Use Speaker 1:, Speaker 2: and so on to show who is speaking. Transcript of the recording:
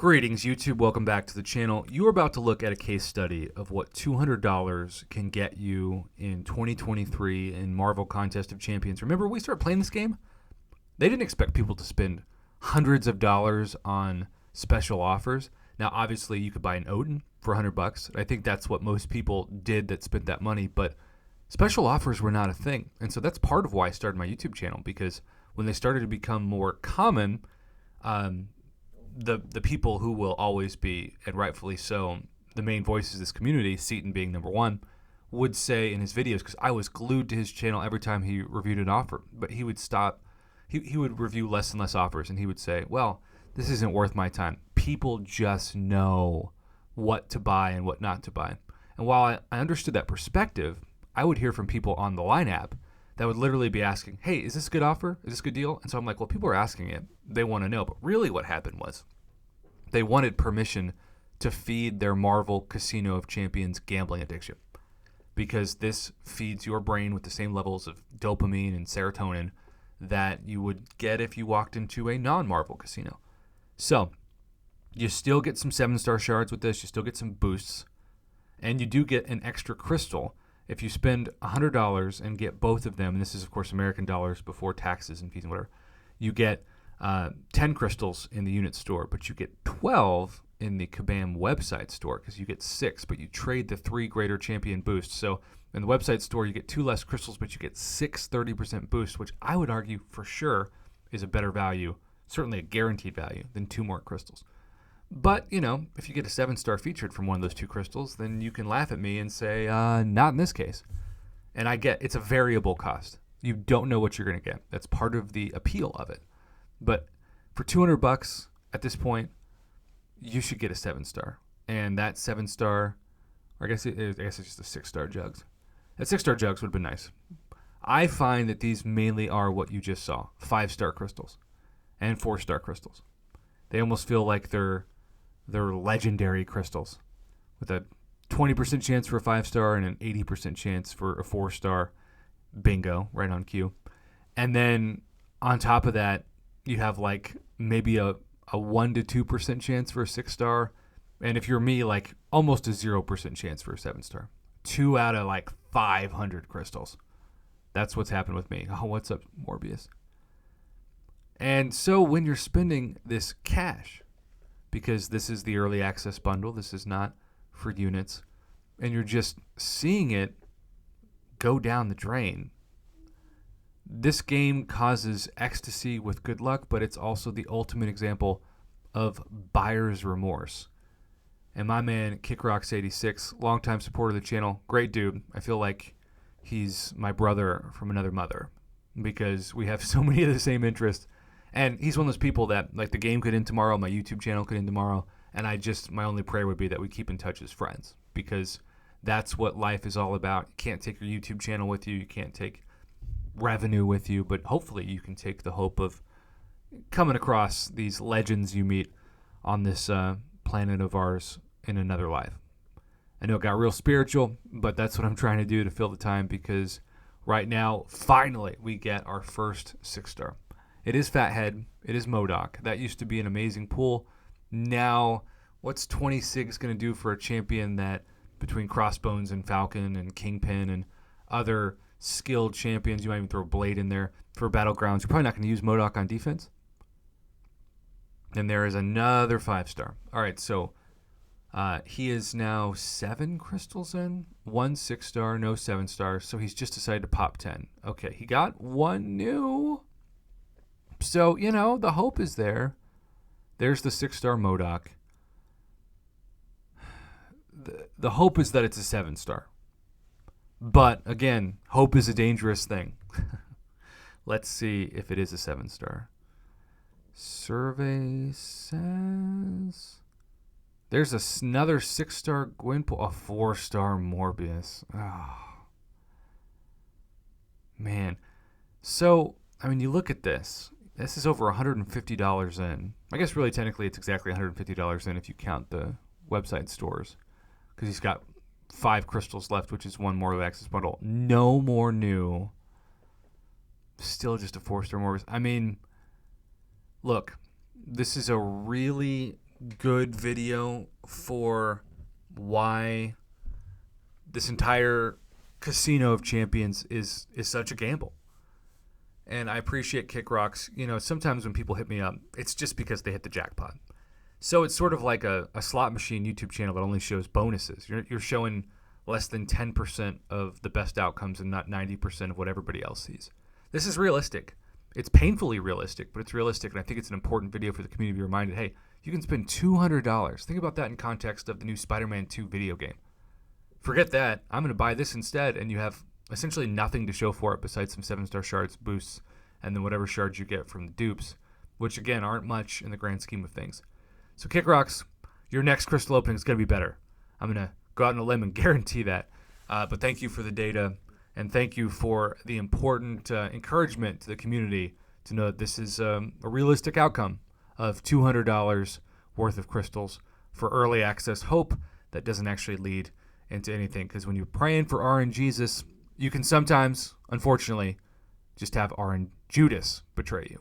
Speaker 1: Greetings, YouTube. Welcome back to the channel. You are about to look at a case study of what $200 can get you in 2023 in Marvel Contest of Champions. Remember, we started playing this game? They didn't expect people to spend hundreds of dollars on special offers. Now, obviously, you could buy an Odin for $100. I think that's what most people did that spent that money, but special offers were not a thing. And so that's part of why I started my YouTube channel, because when they started to become more common, the people who will always be, and rightfully so, the main voices of this community, Seaton being number one, would say in his videos, because I was glued to his channel every time he reviewed an offer, but he would stop, he would review less and less offers, and he would say, well, this isn't worth my time. People just know what to buy and what not to buy. And while I understood that perspective, I would hear from people on the Line app that would literally be asking, hey, is this a good offer? Is this a good deal? And so I'm like, well, people are asking it. They want to know. But really what happened was they wanted permission to feed their Marvel Casino of Champions gambling addiction, because this feeds your brain with the same levels of dopamine and serotonin that you would get if you walked into a non-Marvel casino. So you still get some 7-star shards with this. You still get some boosts. And you do get an extra crystal. If you spend $100 and get both of them, and this is, of course, American dollars before taxes and fees and whatever, you get 10 crystals in the unit store, but you get 12 in the Kabam website store, because you get 6, but you trade the 3 greater champion boosts. So in the website store, you get 2 less crystals, but you get 6 30% boosts, which I would argue for sure is a better value, certainly a guaranteed value, than 2 more crystals. But, you know, if you get a 7-star featured from one of those 2 crystals, then you can laugh at me and say, not in this case. And I get it's a variable cost. You don't know what you're going to get. That's part of the appeal of it. But for $200 at this point, you should get a 7-star. And that 7-star, or I guess it's just a 6-star jugs. That 6-star jugs would have been nice. I find that these mainly are what you just saw, 5-star crystals and 4-star crystals. They almost feel like they're legendary crystals, with a 20% chance for a 5-star and an 80% chance for a 4-star. Bingo, right on cue. And then on top of that, you have like maybe a 1 to 2% chance for a 6-star. And if you're me, like almost a 0% chance for a 7-star. 2 out of like 500 crystals. That's what's happened with me. Oh, what's up, Morbius? And so when you're spending this cash, because this is the early access bundle, this is not for units, and you're just seeing it go down the drain, this game causes ecstasy with good luck, but it's also the ultimate example of buyer's remorse. And my man, KickRocks86, longtime supporter of the channel, great dude. I feel like he's my brother from another mother, because we have so many of the same interests. And he's one of those people that, like, the game could end tomorrow, my YouTube channel could end tomorrow, and my only prayer would be that we keep in touch as friends, because that's what life is all about. You can't take your YouTube channel with you, you can't take revenue with you, but hopefully you can take the hope of coming across these legends you meet on this planet of ours in another life. I know it got real spiritual, but that's what I'm trying to do to fill the time, because right now, finally, we get our first 6-star. It is Fathead. It is MODOK. That used to be an amazing pool. Now, what's 26 going to do for a champion that, between Crossbones and Falcon and Kingpin and other skilled champions, you might even throw Blade in there for Battlegrounds, you're probably not going to use MODOK on defense. And there is another 5-star. All right, so he is now 7 crystals in, 1 6-star, no 7-stars, so he's just decided to pop 10. Okay, he got 1 new. So, you know, the hope is there. There's the 6-star MODOK. The hope is that it's a 7-star. But, again, hope is a dangerous thing. Let's see if it is a 7-star. Survey says there's another 6-star Gwenpool, a 4-star Morbius. Oh, man. So, I mean, you look at this. This is over $150 in. I guess really technically it's exactly $150 in if you count the website stores, because he's got 5 crystals left, which is 1 more of the access bundle. No more new. Still just a 4-star Morbius. I mean, look, this is a really good video for why this entire casino of champions is such a gamble. And I appreciate Kick Rocks. You know, sometimes when people hit me up, it's just because they hit the jackpot. So it's sort of like a slot machine YouTube channel that only shows bonuses. You're showing less than 10% of the best outcomes and not 90% of what everybody else sees. This is realistic. It's painfully realistic, but it's realistic, and I think it's an important video for the community to be reminded, hey, you can spend $200. Think about that in context of the new Spider-Man 2 video game. Forget that. I'm going to buy this instead, and you have essentially nothing to show for it besides some 7-star shards, boosts, and then whatever shards you get from the dupes, which, again, aren't much in the grand scheme of things. So, Kick Rocks, your next crystal opening is going to be better. I'm going to go out on a limb and guarantee that. But thank you for the data, and thank you for the important encouragement to the community to know that this is a realistic outcome of $200 worth of crystals for early access hope that doesn't actually lead into anything. Because when you're praying for RNGesus, you can sometimes, unfortunately, just have RNJudas betray you.